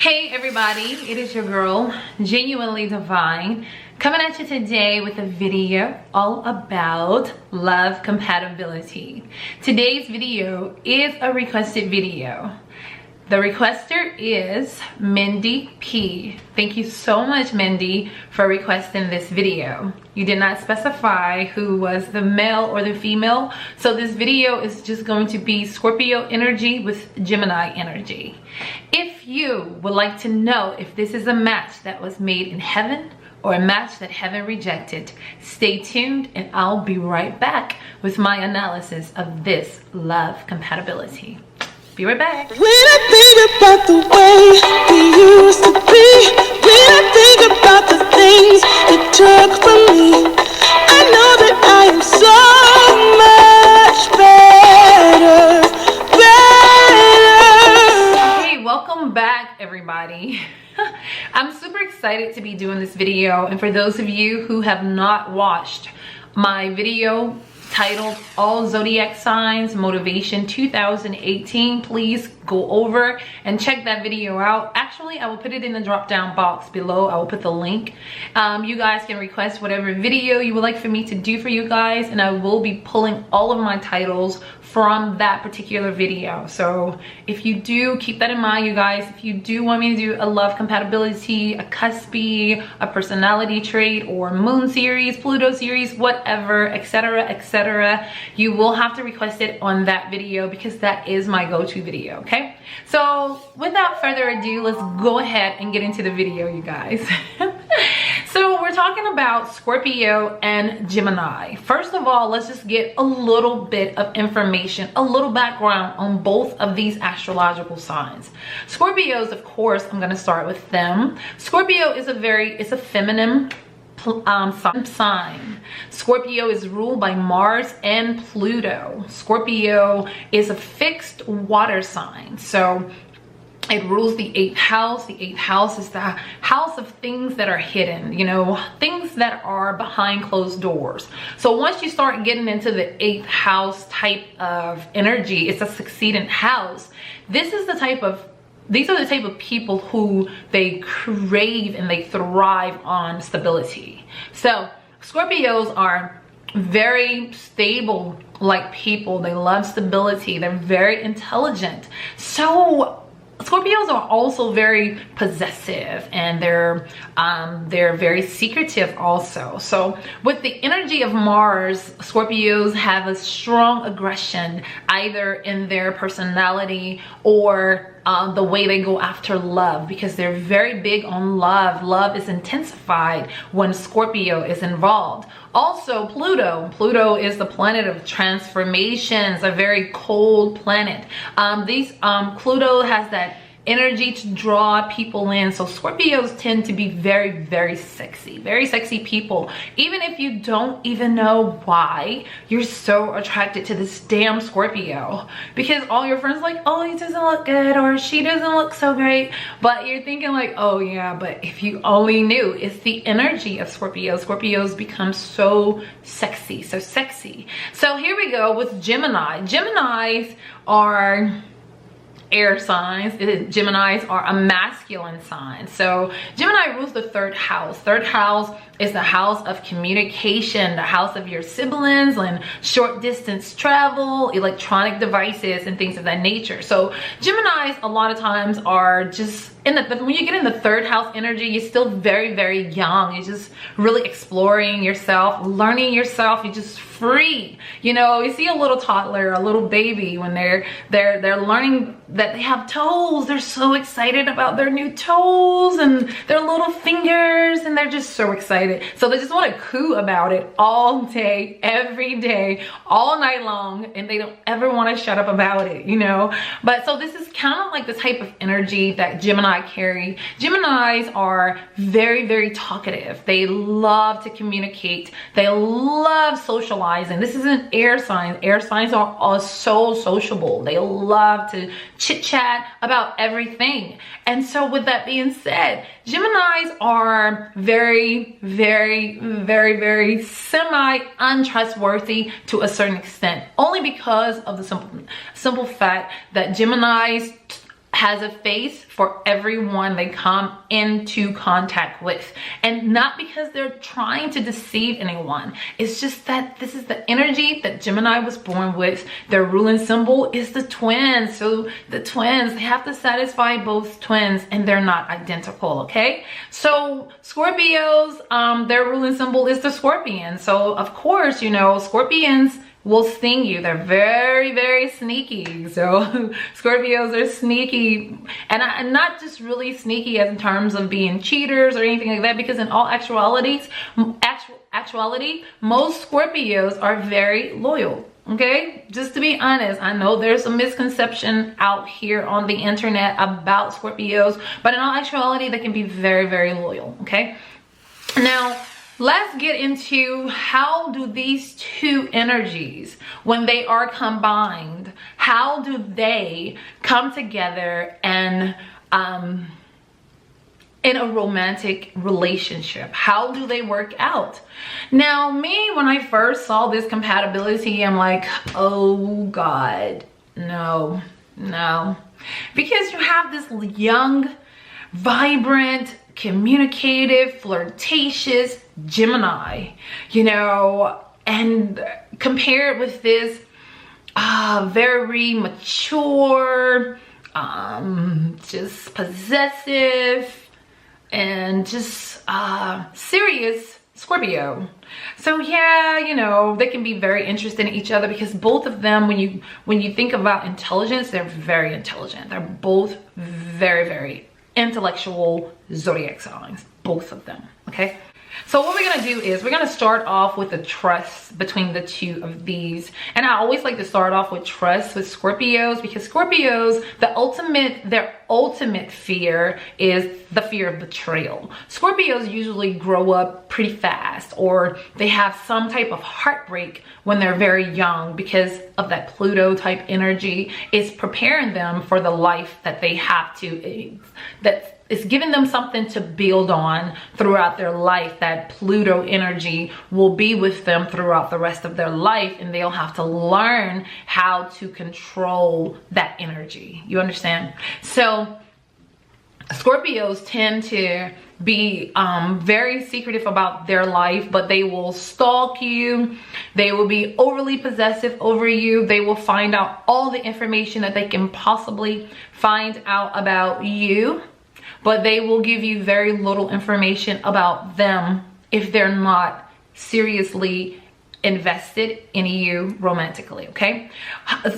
Hey everybody, it is your girl, Genuinely Divine, coming at you today with a video all about love compatibility. Today's video is a requested video. The requester is Mindy P. Thank you so much, Mindy, for requesting this video. You did not specify who was the male or the female, so this video is just going to be Scorpio energy with Gemini energy. If you would like to know if this is a match that was made in heaven or a match that heaven rejected, stay tuned and I'll be right back with my analysis of this love compatibility. Be right back. When I think about the way we used to be, when I think about the things it took from me, I know that I am so much better. Hey, welcome back everybody. I'm super excited to be doing this video, and for those of you who have not watched my video titled All Zodiac Signs Motivation 2018, please go over and check that video out. Actually, I will put it in the drop down box below. I will put the link. You guys can request whatever video you would like for me to do for you guys, and I will be pulling all of my titles from that particular video. So if you do, keep that in mind, you guys. If you do want me to do a love compatibility, a cuspy, a personality trait, or moon series, Pluto series, whatever, etc., you will have to request it on that video because that is my go-to video. Okay, so without further ado, let's go ahead and get into the video, you guys. So we're talking about Scorpio and Gemini. First of all, let's just get a little bit of information, a little background on both of these astrological signs. Scorpios, of course, I'm going to start with them. Scorpio is a feminine sign. Scorpio is ruled by Mars and Pluto. Scorpio is a fixed water sign, so it rules the 8th house. The 8th house is the house of things that are hidden, you know, things that are behind closed doors. So once you start getting into the 8th house type of energy, it's a succeedant house. These are the type of people who they crave and they thrive on stability. So Scorpios are very stable like people. They love stability. They're very intelligent. So Scorpios are also very possessive, and they're very secretive also. So with the energy of Mars, Scorpios have a strong aggression either in their personality or the way they go after love, because they're very big on love. Love is intensified when Scorpio is involved. Also, Pluto is the planet of transformations, a very cold planet. Pluto has that energy to draw people in. So Scorpios tend to be very sexy people. Even if you don't even know why, you're so attracted to this damn Scorpio because all your friends are like, oh, he doesn't look good, or she doesn't look so great, but you're thinking like, oh yeah, but if you only knew, it's the energy of Scorpio. Scorpios become so sexy. So here we go with Gemini. Geminis are air signs. Geminis are a masculine sign. So Gemini rules the 3rd house. 3rd house is the house of communication, the house of your siblings and short distance travel, electronic devices and things of that nature. So Geminis a lot of times are just when you get in the 3rd house energy, you're still very young. You're just really exploring yourself, learning yourself. You're just free. You know, you see a little toddler, a little baby, when they're learning that they have toes. They're so excited about their new toes and their little fingers, and they're just so excited. So they just want to coo about it all day, every day, all night long, and they don't ever want to shut up about it, you know. But so this is kind of like the type of energy that Gemini carry. Geminis are very talkative. They love to communicate. They love socializing. This is an air sign. Air signs are so sociable. They love to chit chat about everything. And so with that being said, Geminis are very semi-untrustworthy to a certain extent, only because of the simple fact that Geminis has a face for everyone they come into contact with, and not because they're trying to deceive anyone. It's just that this is the energy that Gemini was born with. Their ruling symbol is the twins. So the twins, they have to satisfy both twins, and they're not identical. Okay, so Scorpios, their ruling symbol is the scorpion. So of course, you know, scorpions will sting you. They're very, very sneaky. So Scorpios are sneaky, and not just really sneaky as in terms of being cheaters or anything like that, because in all actuality, most Scorpios are very loyal. Okay, just to be honest, I know there's a misconception out here on the internet about Scorpios, but in all actuality, they can be very, very loyal. Okay, now let's get into how do these two energies, when they are combined, how do they come together and in a romantic relationship? How do they work out? Now, me, when I first saw this compatibility, I'm like, oh God, no. Because you have this young, vibrant, communicative, flirtatious Gemini, you know, and compared with this very mature, just possessive, and just serious Scorpio. So yeah, you know, they can be very interested in each other, because both of them, when you think about intelligence, they're very intelligent. They're both very, very intellectual zodiac signs, both of them. Okay, so what we're gonna do is we're gonna start off with the trust between the two of these. And I always like to start off with trust with Scorpios, because Scorpios, their ultimate fear is the fear of betrayal. Scorpios usually grow up pretty fast, or they have some type of heartbreak when they're very young, because of that Pluto type energy is preparing them for the life that they have to, that it's giving them something to build on throughout their life. That Pluto energy will be with them throughout the rest of their life, and they'll have to learn how to control that energy. You understand? So Scorpios tend to be very secretive about their life, but they will stalk you. They will be overly possessive over you. They will find out all the information that they can possibly find out about you, but they will give you very little information about them if they're not seriously invested in you romantically. Okay,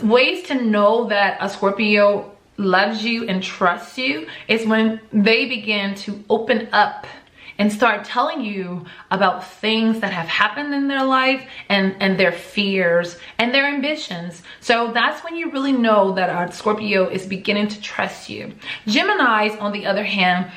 ways to know that a Scorpio loves you and trusts you is when they begin to open up and start telling you about things that have happened in their life, and their fears and their ambitions. So that's when you really know that our Scorpio is beginning to trust you. Geminis, on the other hand,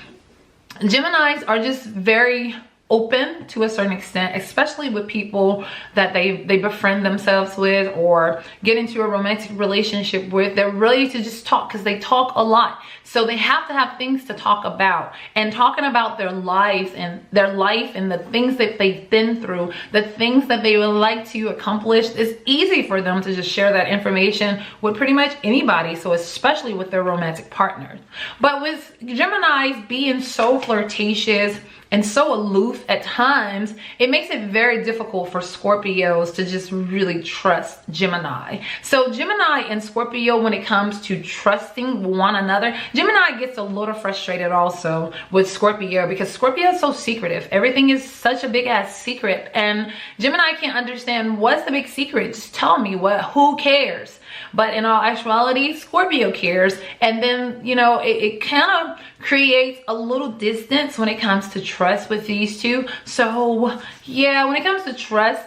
Geminis are just very open to a certain extent, especially with people that they befriend themselves with or get into a romantic relationship with. They're ready to just talk, because they talk a lot. So they have to have things to talk about, and talking about their lives and the things that they've been through, the things that they would like to accomplish. It's easy for them to just share that information with pretty much anybody, so especially with their romantic partners. But with Geminis being so flirtatious and so aloof at times, it makes it very difficult for Scorpios to just really trust Gemini. So Gemini and Scorpio, when it comes to trusting one another, Gemini gets a little frustrated also with Scorpio, because Scorpio is so secretive. Everything is such a big ass secret, and Gemini can't understand what's the big secret. Just tell me who cares? But in all actuality, Scorpio cares. And then, you know, it kind of creates a little distance when it comes to trust with these two. So yeah, when it comes to trust,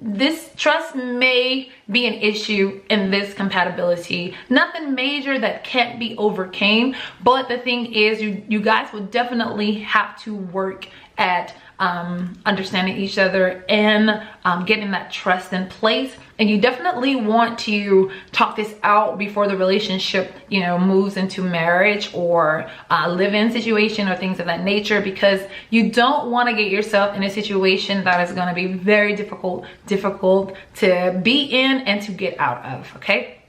this trust may be an issue in this compatibility. Nothing major that can't be overcame, but the thing is, you guys would definitely have to work at understanding each other and getting that trust in place. And you definitely want to talk this out before the relationship, you know, moves into marriage or a live-in situation or things of that nature, because you don't want to get yourself in a situation that is going to be very difficult to be in and to get out of. Okay,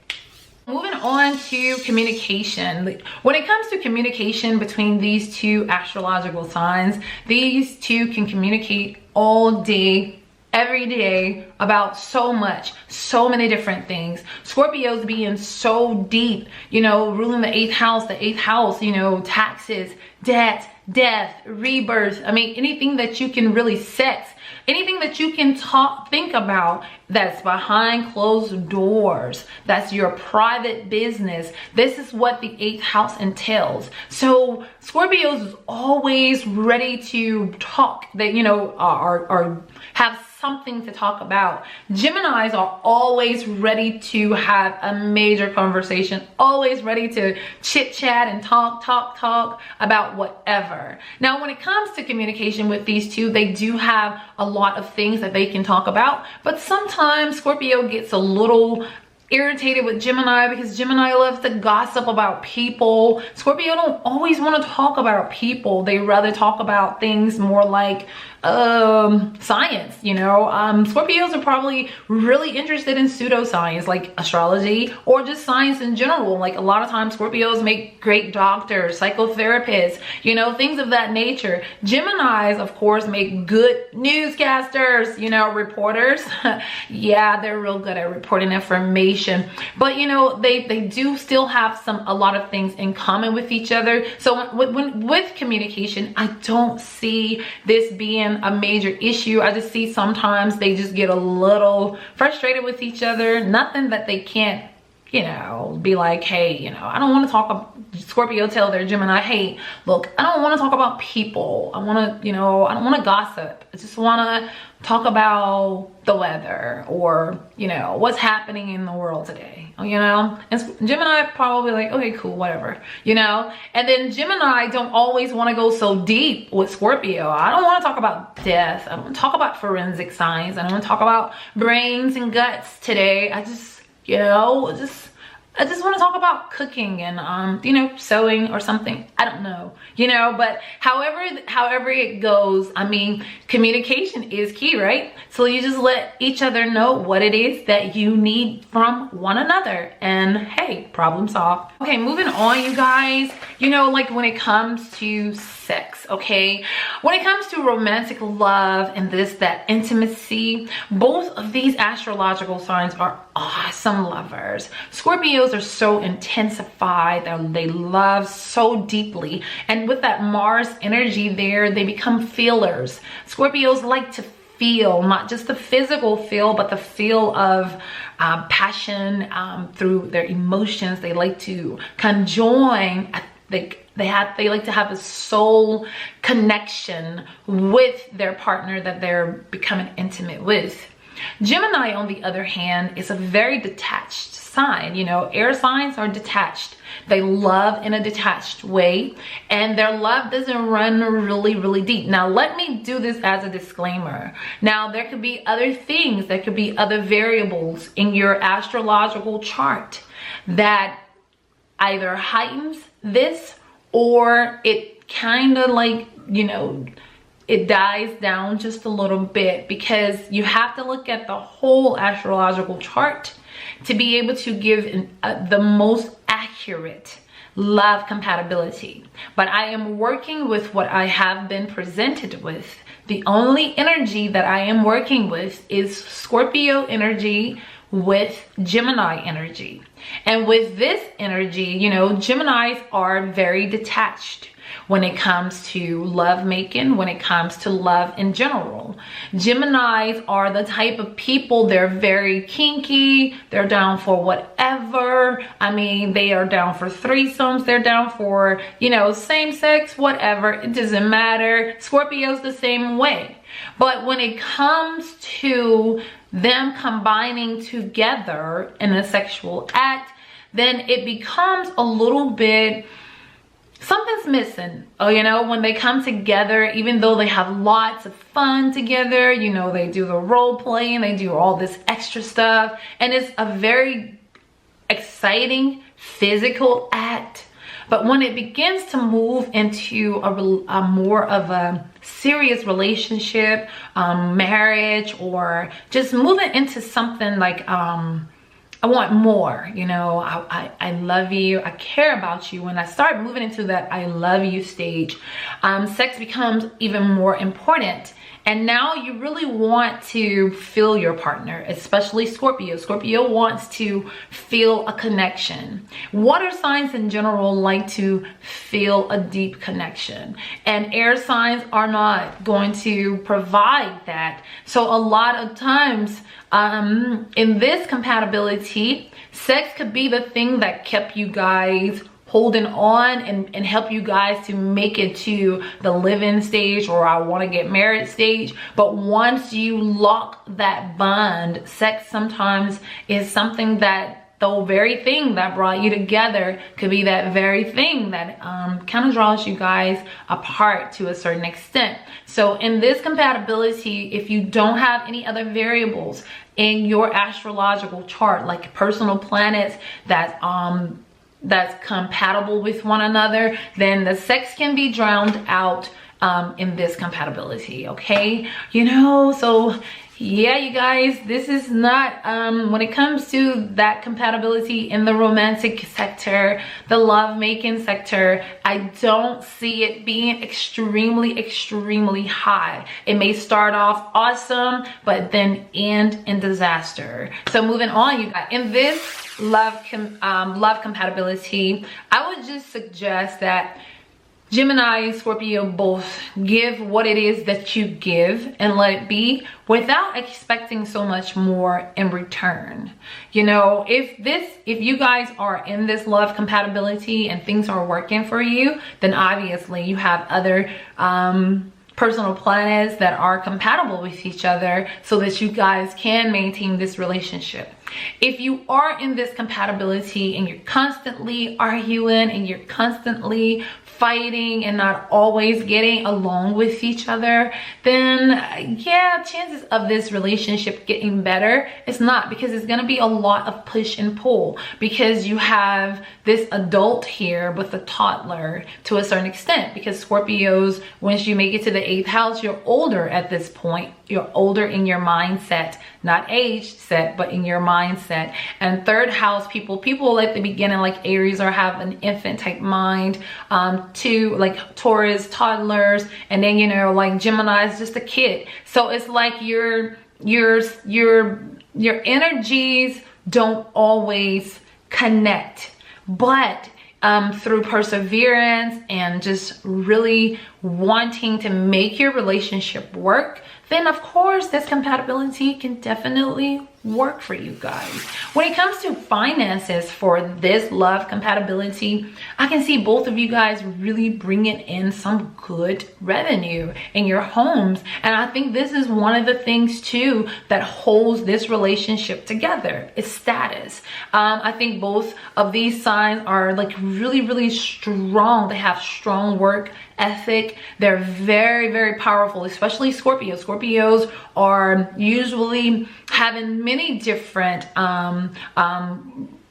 Moving on to communication. When it comes to communication between these two astrological signs, these two can communicate all day, every day about so much, so many different things. Scorpios being so deep, you know, ruling the eighth house, you know, taxes, debt, death, rebirth. I mean, anything that you can really sex, anything that you can think about that's behind closed doors, that's your private business. This is what the eighth house entails. So Scorpios is always ready to talk. They, you know, are have something to talk about. Geminis are always ready to have a major conversation, always ready to chit chat and talk about whatever. Now, when it comes to communication with these two, they do have a lot of things that they can talk about, but sometimes Scorpio gets a little irritated with Gemini because Gemini loves to gossip about people. Scorpio don't always want to talk about people. They rather talk about things more like science, you know. Scorpios are probably really interested in pseudoscience like astrology or just science in general. Like a lot of times Scorpios make great doctors, psychotherapists, you know, things of that nature. Geminis, of course, make good newscasters, you know, reporters. Yeah, they're real good at reporting information, but you know, they do still have a lot of things in common with each other. So with communication, I don't see this being a major issue. I just see sometimes they just get a little frustrated with each other. Nothing that they can't, you know, be like, hey, you know, I don't want to talk about, Scorpio tell their Gemini, hey, look, I don't want to talk about people. I want to, you know, I don't want to gossip. I just want to talk about the weather or, you know, what's happening in the world today, you know. And Gemini probably like, okay, cool, whatever, you know. And then Gemini don't always want to go so deep with Scorpio. I don't want to talk about death. I don't want to talk about forensic science. I don't want to talk about brains and guts today. I just, you know, I just want to talk about cooking and, you know, sewing or something. I don't know, you know, but however it goes, I mean, communication is key, right? So you just let each other know what it is that you need from one another and hey, problem solved. Okay, moving on, you guys, you know, like when it comes to sex, okay? When it comes to romantic love and that intimacy, both of these astrological signs are awesome lovers. Scorpios are so intensified, they love so deeply, and with that Mars energy there, they become feelers. Scorpios like to feel, not just the physical feel, but the feel of passion through their emotions. They like to conjoin. They like to have a soul connection with their partner that they're becoming intimate with. Gemini, on the other hand, is a very detached sign. You know, air signs are detached. They love in a detached way, and their love doesn't run really deep. Now, let me do this as a disclaimer. Now, there could be other things, there could be other variables in your astrological chart that either heightens this or it kind of like, you know, it dies down just a little bit, because you have to look at the whole astrological chart to be able to give the most accurate love compatibility. But I am working with what I have been presented with. The only energy that I am working with is Scorpio energy with Gemini energy. And with this energy, you know, Geminis are very detached when it comes to love making, when it comes to love in general. Geminis are the type of people, they're very kinky, they're down for whatever. I mean, they are down for threesomes, they're down for, you know, same sex, whatever, it doesn't matter. Scorpio's the same way. But when it comes to them combining together in a sexual act, then it becomes a little bit, something's missing. Oh, you know, when they come together, even though they have lots of fun together, you know, they do the role playing, they do all this extra stuff, and it's a very exciting physical act. But when it begins to move into a more of a serious relationship, marriage, or just moving into something like I want more, you know, I love you, I care about you. When I start moving into that I love you stage, sex becomes even more important. And now you really want to feel your partner, especially Scorpio. Scorpio wants to feel a connection. Water signs in general like to feel a deep connection. And air signs are not going to provide that. So a lot of times in this compatibility, sex could be the thing that kept you guys holding on and help you guys to make it to the live-in stage or I want to get married stage. But once you lock that bond, sex sometimes is something that the very thing that brought you together could be that very thing that kind of draws you guys apart to a certain extent. So in this compatibility, if you don't have any other variables in your astrological chart, like personal planets that's compatible with one another, then the sex can be drowned out in this compatibility, okay? You know, so yeah, you guys, this is not when it comes to that compatibility in the romantic sector, the love making sector, I don't see it being extremely high. It may start off awesome but then end in disaster. So moving on, you guys, in this love compatibility, I would just suggest that Gemini and Scorpio both give what it is that you give and let it be without expecting so much more in return. You know, if you guys are in this love compatibility and things are working for you, then obviously you have other personal planets that are compatible with each other so that you guys can maintain this relationship. If you are in this compatibility and you're constantly arguing and you're constantly fighting and not always getting along with each other, then yeah, chances of this relationship getting better is not, because it's going to be a lot of push and pull, because you have this adult here with a toddler to a certain extent. Because Scorpios, once you make it to the 8th house, you're older at this point. You're older in your mindset, not age set, but in your mindset. And 3rd house people at the beginning, like Aries, or have an infant type mind, to like Taurus, toddlers, and then, you know, like Gemini is just a kid. So it's like your energies don't always connect, but through perseverance and just really wanting to make your relationship work, then of course this compatibility can definitely work for you guys. When it comes to finances for this love compatibility, I can see both of you guys really bringing in some good revenue in your homes. And I think this is one of the things too that holds this relationship together, is status. I think both of these signs are like really strong. They have strong work ethic. They're very powerful, especially Scorpio. Scorpios are usually having many different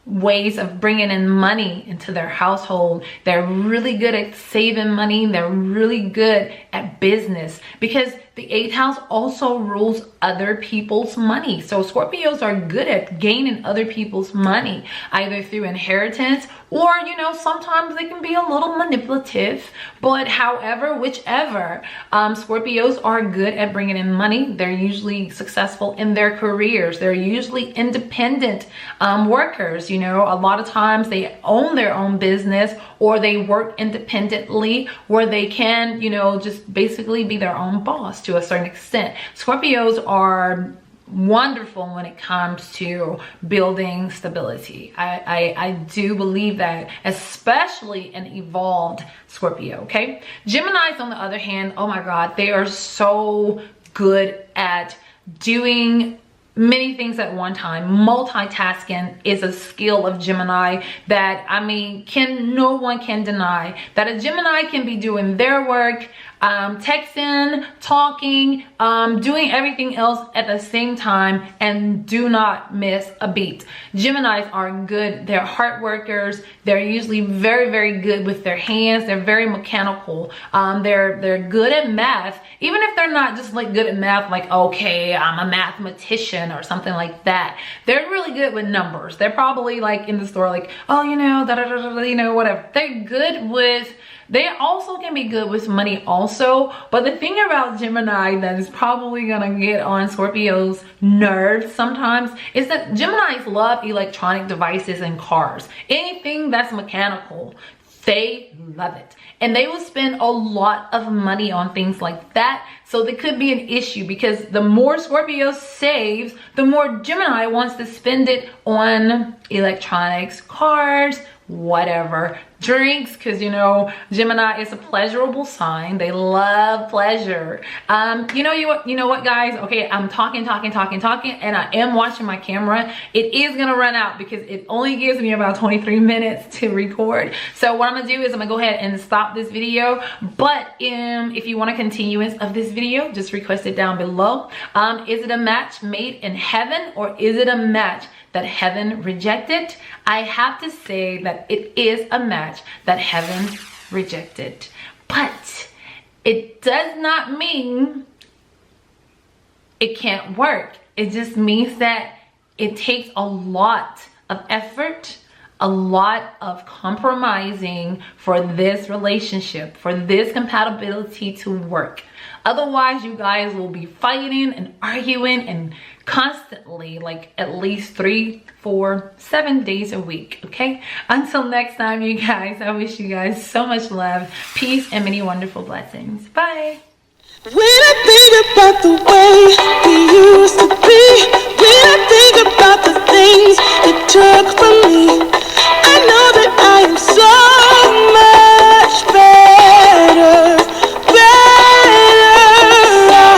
ways of bringing in money into their household. They're really good at saving money. They're really good at business, because the 8th house also rules other people's money. So Scorpios are good at gaining other people's money, either through inheritance or, you know, sometimes they can be a little manipulative. But however, whichever, Scorpios are good at bringing in money. They're usually successful in their careers. They're usually independent workers. You know, a lot of times they own their own business, or they work independently, where they can, you know, just basically be their own boss to a certain extent. Scorpios are wonderful when it comes to building stability. I do believe that, especially an evolved Scorpio, okay? Geminis, on the other hand, oh my God, they are so good at doing many things at one time. Multitasking is a skill of Gemini that, I mean, no one can deny that a Gemini can be doing their work texting, talking, doing everything else at the same time, and do not miss a beat. Geminis are good. They're hard workers. They're usually very, very good with their hands. They're very mechanical. They're good at math, even if they're not just like good at math, like, okay, I'm a mathematician or something like that. They're really good with numbers. They're probably like in the store, like, oh, you know, da da da da, you know, whatever. They're good with, they also can be good with money also. But the thing about Gemini that is probably gonna get on Scorpio's nerves sometimes is that Geminis love electronic devices and cars. Anything that's mechanical, they love it. And they will spend a lot of money on things like that. So there could be an issue because the more Scorpio saves, the more Gemini wants to spend it on electronics, cars, whatever, drinks, because you know Gemini is a pleasurable sign. They love pleasure. You know what guys, okay, I'm talking, and I am watching my camera. It is gonna run out because it only gives me about 23 minutes to record. So what I'm gonna do is I'm gonna go ahead and stop this video. But if you want a continuance of this video, just request it down below. Is it a match made in heaven, or is it a match that heaven rejected? I have to say that it is a match that heaven rejected. But it does not mean it can't work. It just means that it takes a lot of effort, a lot of compromising for this relationship, for this compatibility to work. Otherwise, you guys will be fighting and arguing and constantly, like at least 3, 4, 7 days a week, okay? Until next time, you guys, I wish you guys so much love, peace, and many wonderful blessings. Bye. When I think about the way we used